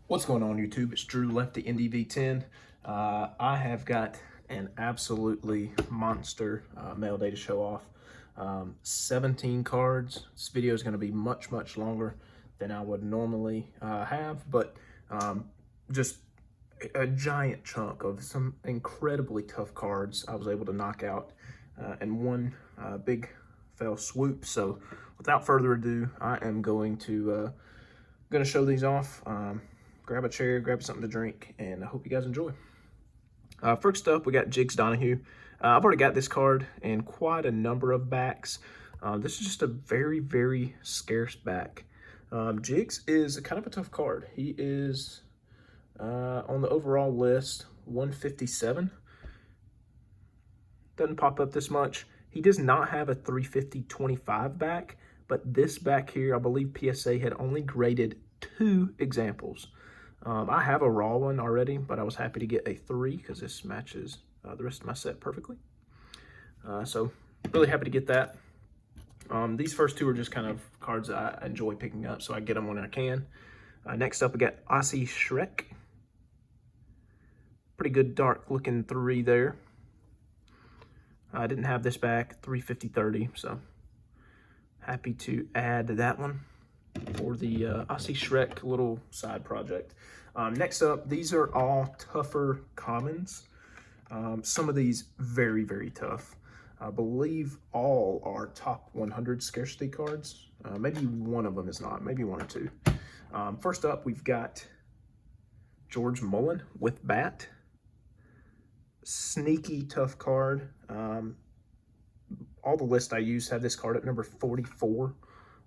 What's going on, YouTube? It's Drew Lefty NDV10. I have got an absolutely monster Mailday to show off. 17 cards. This video is going to be much longer than I would normally have, but just a giant chunk of some incredibly tough cards I was able to knock out in one big fell swoop. So without further ado, I am going to show these off. Grab a chair, grab something to drink, and I hope you guys enjoy. First up, we got Jigs Donahue. I've already got this card in quite a number of backs. This is just a very scarce back. Jigs is kind of a tough card. He is on the overall list 157. Doesn't pop up this much. He does not have a 350-25 back, but this back here, I believe PSA had only graded 2 examples. I have a raw one already, but I was happy to get a 3 because this matches the rest of my set perfectly. So really happy to get that. These first 2 are just kind of cards that I enjoy picking up, so I get them when I can. Next up, we got Aussie Shrek. Pretty good dark looking 3 there. I didn't have this back, 350-30, so happy to add that one for the Aussie Shrek little side project. Next up, these are all tougher commons. Some of these very tough. I believe all are top 100 scarcity cards. Maybe one of them is not, maybe 1 or 2. First up, we've got George Mullen with bat. Sneaky tough card. All the lists I use have this card at number 44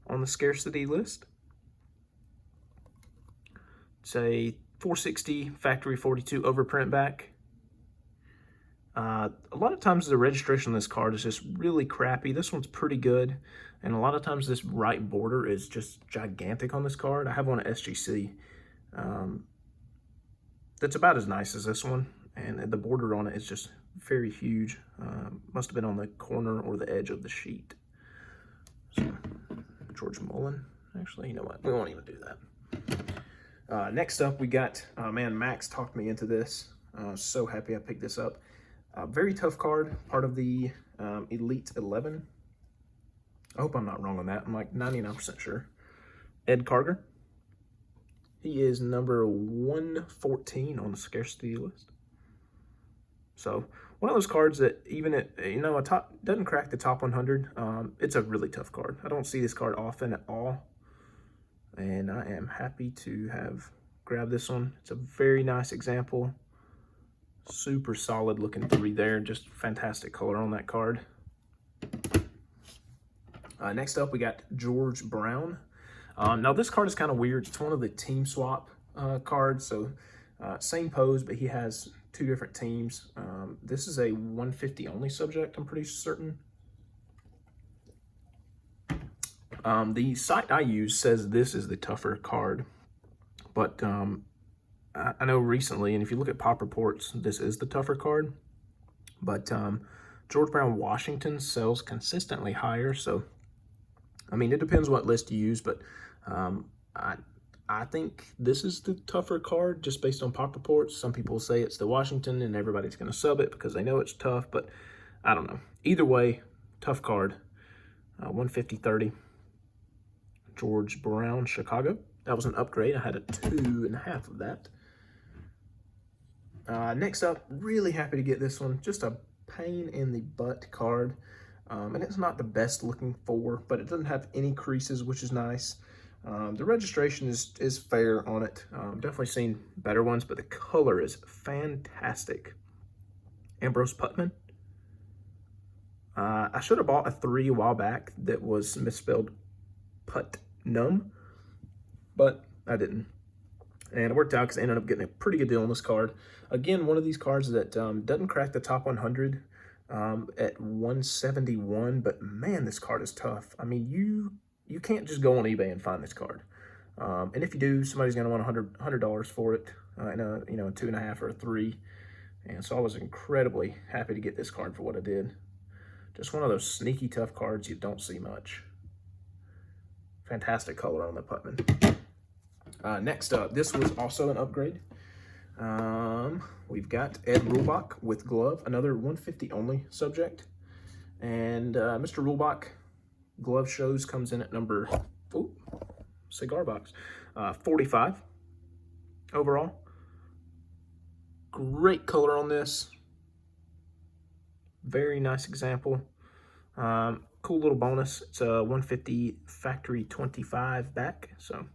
on the scarcity list. It's a 460 factory 42 overprint back. A lot of times the registration on this card is just really crappy. This one's pretty good, and a lot of times this right border is just gigantic on this card. I have one at SGC that's about as nice as this one, and the border on it is just very huge. Must have been on the corner or the edge of the sheet. So, George Mullen. Actually, you know what? We won't even do that. Next up, we got, man, Max talked me into this. So happy I picked this up. Very tough card, part of the Elite 11. I hope I'm not wrong on that. I'm like 99% sure. Ed Carter. He is number 114 on the scarcity list. So one of those cards that even at, a top doesn't crack the top 100. It's a really tough card. I don't see this card often at all, and I am happy to have grabbed this one. It's a very nice example. Super solid looking 3 there. Just fantastic color on that card. Next up, we got George Brown. Now this card is kind of weird. It's one of the team swap cards. So same pose, but he has 2 different teams. This is a 150 only subject, I'm pretty certain. The site I use says this is the tougher card, but I know recently, and if you look at pop reports, this is the tougher card. But George Brown Washington sells consistently higher, so I mean, it depends what list you use, but I think this is the tougher card just based on pop reports. Some people say it's the Washington and everybody's going to sub it because they know it's tough, but I don't know. Either way, tough card. 150-30. George Brown, Chicago. That was an upgrade. I had a 2.5 of that. Next up, really happy to get this one. Just a pain in the butt card. And it's not the best looking 4, but it doesn't have any creases, which is nice. The registration is fair on it. Definitely seen better ones, but the color is fantastic. Ambrose Putman. I should have bought a 3 a while back that was misspelled Putnam, but I didn't. And it worked out because I ended up getting a pretty good deal on this card. Again, one of these cards that doesn't crack the top 100 at 171, but man, this card is tough. I mean, you can't just go on eBay and find this card. And if you do, somebody's going to want $100 for it, in a 2.5 or a 3. And so I was incredibly happy to get this card for what I did. Just one of those sneaky tough cards you don't see much. Fantastic color on the Putman. Next up, this was also an upgrade. We've got Ed Rulebach with glove, another 150 only subject. And Mr. Rulebach glove shows comes in at number, cigar box, 45 overall. Great color on this. Very nice example. Cool little bonus. It's a 150 factory 25 back, so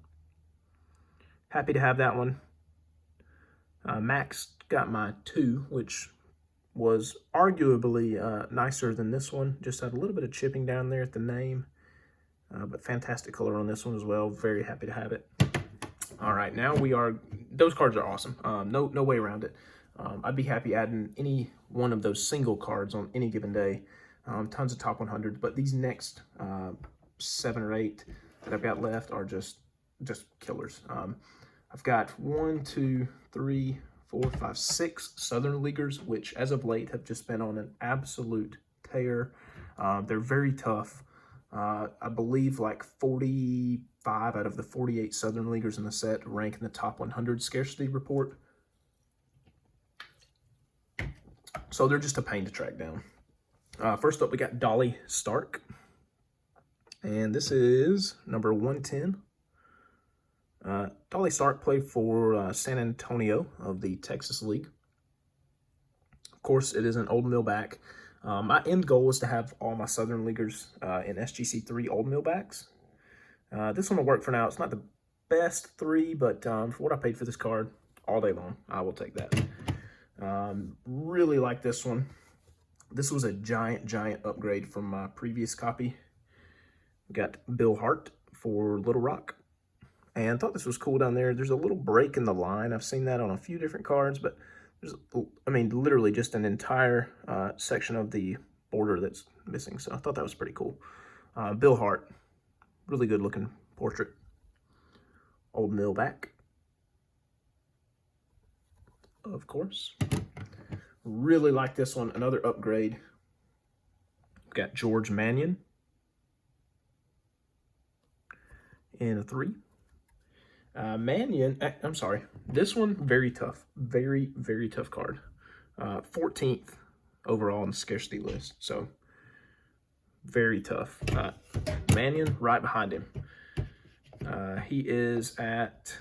happy to have that one. Max got my 2, which was arguably nicer than this one. Just had a little bit of chipping down there at the name, but fantastic color on this one as well. Very happy to have it. All right, now those cards are awesome. No way around it. I'd be happy adding any one of those single cards on any given day. Tons of top 100, but these next 7 or 8 that I've got left are just killers. I've got 1, 2, 3, 4, 5, 6 Southern Leaguers, which as of late have just been on an absolute tear. They're very tough. I believe like 45 out of the 48 Southern Leaguers in the set rank in the top 100 scarcity report. So they're just a pain to track down. First up, we got Dolly Stark. And this is number 110. Dolly Stark played for San Antonio of the Texas League. Of course, it is an old mill back. My end goal was to have all my Southern Leaguers in SGC3 old mill backs. This one will work for now. It's not the best 3, but for what I paid for this card, all day long, I will take that. Really like this one. This was a giant upgrade from my previous copy. We got Bill Hart for Little Rock. And thought this was cool down there. There's a little break in the line. I've seen that on a few different cards, but there's, literally just an entire section of the border that's missing. So I thought that was pretty cool. Bill Hart, really good looking portrait. Old mill back, of course. Really like this one, another upgrade. We've got George Mannion in a 3. Mannion, I'm sorry, this one, very tough. Very tough card. 14th overall on the scarcity list, so very tough. Mannion right behind him. He is at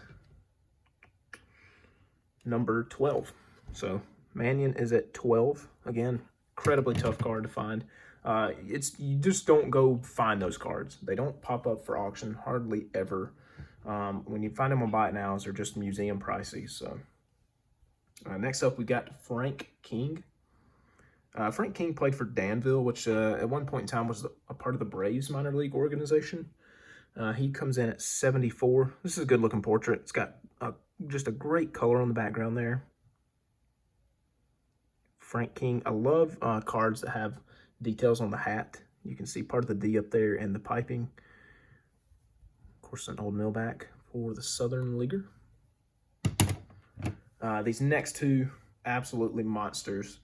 number 12. So Mannion is at 12. Again, incredibly tough card to find. You just don't go find those cards. They don't pop up for auction hardly ever. When you find them on Buy It Nows, they're just museum pricey. So next up, we got Frank King. Frank King played for Danville, which at one point in time was a part of the Braves minor league organization. He comes in at 74. This is a good looking portrait. It's got just a great color on the background there. Frank King. I love cards that have details on the hat. You can see part of the D up there and the piping. Of course, an old millback for the Southern Leaguer. These next 2, absolutely monsters.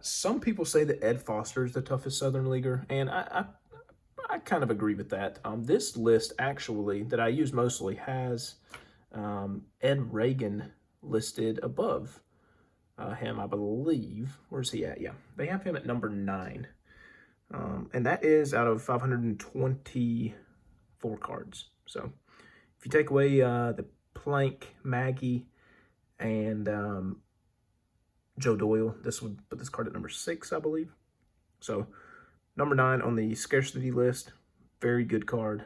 Some people say that Ed Foster is the toughest Southern Leaguer, and I kind of agree with that. This list, actually, that I use mostly, has Ed Reagan listed above him, I believe. Where's he at? Yeah, they have him at number 9. And that is out of 524 cards. So if you take away the Plank, Maggie, and Joe Doyle, this would put this card at number 6, I believe. So number 9 on the scarcity list. Very good card.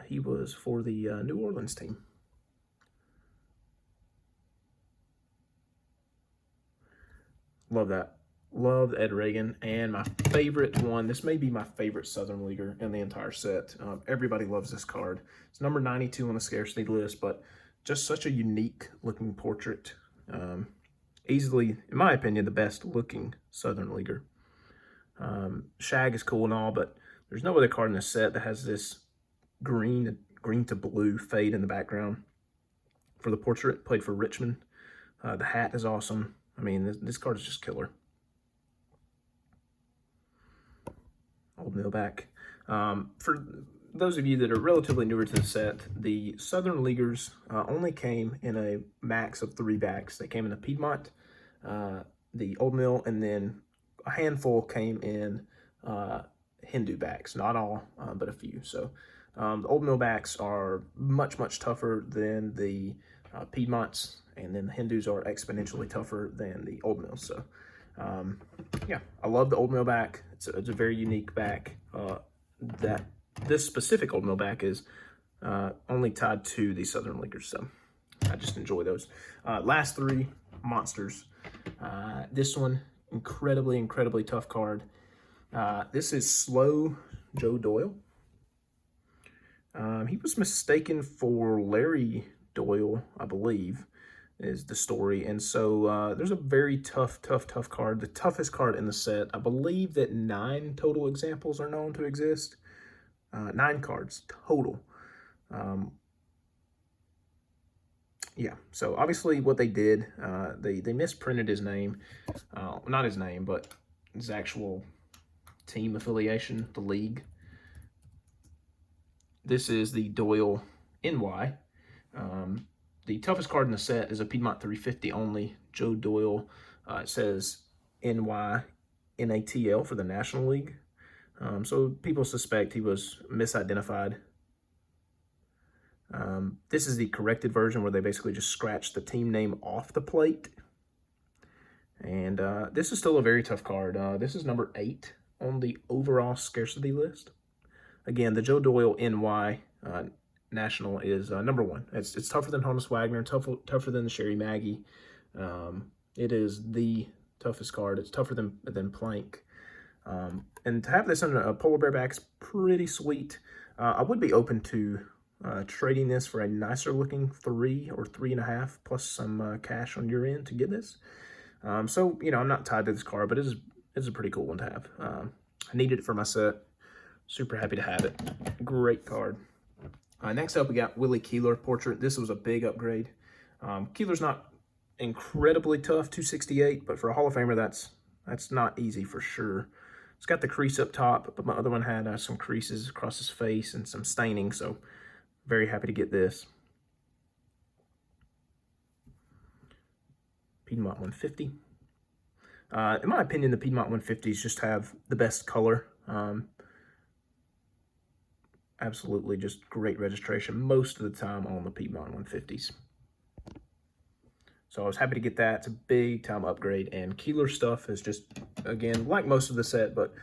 He was for the New Orleans team. Love that. Love Ed Reagan. And my favorite one, this may be my favorite Southern Leaguer in the entire set. Everybody loves this card. It's number 92 on the scarcity list, but just such a unique looking portrait. Easily, in my opinion, the best looking Southern Leaguer. Shag is cool and all, but there's no other card in this set that has this green to blue fade in the background for the portrait. Played for Richmond. The hat is awesome. I mean, this card is just killer. Old millback. For those of you that are relatively newer to the set, the Southern Leaguers only came in a max of 3 backs. They came in the Piedmont, the Old Mill, and then a handful came in Hindu backs. Not all, but a few. So the Old Mill backs are much, much tougher than the Piedmonts, and then the Hindus are exponentially tougher than the Old Mills. So yeah, I love the Old Mill back. It's a very unique back. That this specific Old Mill back is only tied to the Southern Leaguers, so I just enjoy those. Last 3 monsters. This one, incredibly tough card. This is Slow Joe Doyle. He was mistaken for Larry Doyle, I believe, is the story. And so there's a very tough card, the toughest card in the set. I believe that 9 total examples are known to exist. 9 cards total. Yeah, so obviously what they did, they misprinted his name. Not his name, but his actual team affiliation, the league. This is the Doyle NY. The toughest card in the set is a Piedmont 350 only. Joe Doyle. It says NY NATL for the National League. So people suspect he was misidentified. This is the corrected version where they basically just scratched the team name off the plate. And this is still a very tough card. This is number 8 on the overall scarcity list. Again, the Joe Doyle NY National is number 1. It's tougher than Honus Wagner, tougher than the Sherry Maggie. It is the toughest card. It's tougher than Plank. And to have this in a polar bear back is pretty sweet. I would be open to trading this for a nicer looking 3 or 3.5 plus some cash on your end to get this. So, you know, I'm not tied to this card, but it's a pretty cool one to have. I needed it for my set. Super happy to have it. Great card. Next up, we got Willie Keeler Portrait. This was a big upgrade. Keeler's not incredibly tough, 268, but for a Hall of Famer, that's not easy for sure. It's got the crease up top, but my other one had some creases across his face and some staining, so very happy to get this. Piedmont 150. In my opinion, the Piedmont 150s just have the best color. Absolutely just great registration most of the time on the Piedmont 150s. So I was happy to get that. It's a big time upgrade, and Keeler stuff is just, again, like most of the set, but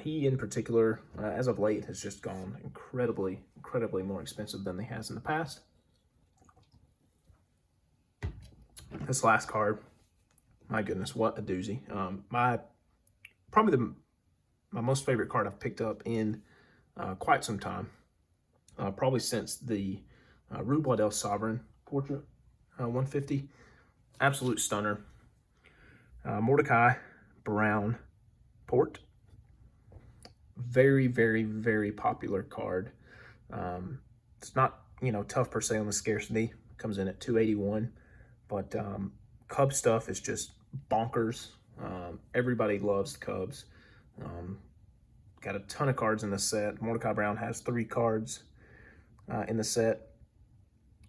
he in particular, as of late, has just gone incredibly more expensive than he has in the past. This last card, my goodness, what a doozy. Probably my most favorite card I've picked up in quite some time. Probably since the Rue Waddell Sovereign Portrait 150. Absolute stunner. Mordecai Brown Port. Very popular card. It's not, you know, tough per se on the scarcity. Comes in at 281. But Cub stuff is just bonkers. Everybody loves the Cubs. Got a ton of cards in the set. Mordecai Brown has 3 cards in the set.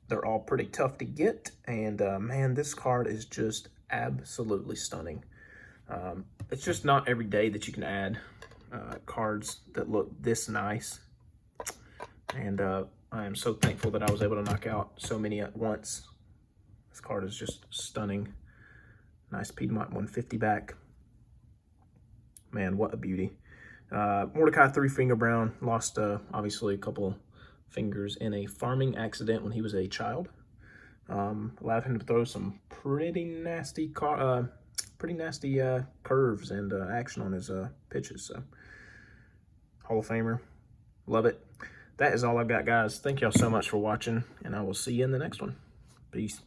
They're all pretty tough to get, and man, this card is just absolutely stunning. It's just not every day that you can add cards that look this nice, and I am so thankful that I was able to knock out so many at once. This card is just stunning. Nice Piedmont 150 back. Man, what a beauty. Mordecai 3-Finger Brown lost obviously a couple fingers in a farming accident when he was a child. Allowed him to throw some pretty nasty curves and action on his pitches. So Hall of Famer, love it. That is all I've got, guys. Thank y'all so much for watching, and I will see you in the next one. Peace.